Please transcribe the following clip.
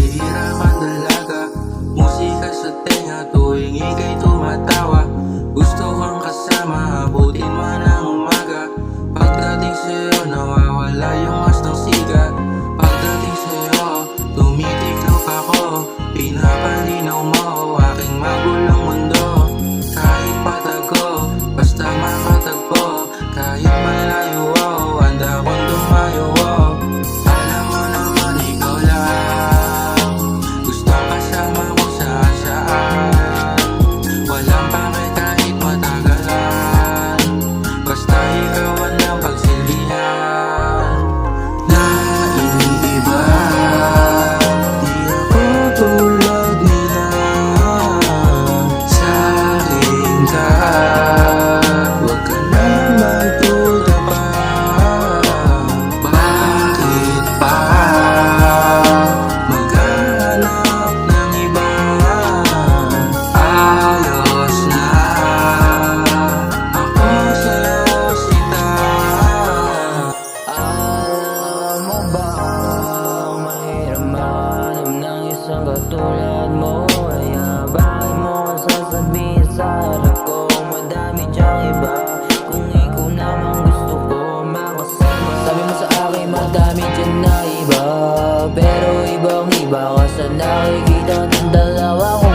Nahihirapan dalaga, musika sa tenga tuwing ika'y tumatawa. Gusto kang kasama, abutin man ang umaga. Pagdating sa'yo, nawawala yung hastang siga. Pagdating sa'yo, tumitiklop ako. Pinapalinaw mo aking magulong mundo. Kahit patago, basta makatagpo. Kahit malayo, handa kong dumayo. Alam mo naman ikaw lang, gustong kasama ko saan saan. Walang pake kahit matagalan, basta ikaw ang pagsilbihan. Na iniiba, di ako tulad nila. Sa akin ka, wag ka na magduda pa. Bakit pa maghanap ng iba? Ayos na ako sa'yo, sita. Alam mo ba, mahirap mahanap ng isang katulad mo. Kaya bakit mo ko sasabihin sa harap ko? Madami diyang iba, kung ikaw naman gusto ko makasama. Sabi mo sa akin madami dyan na iba, pero ibang iba ka sa nakikita ng dalawa ko.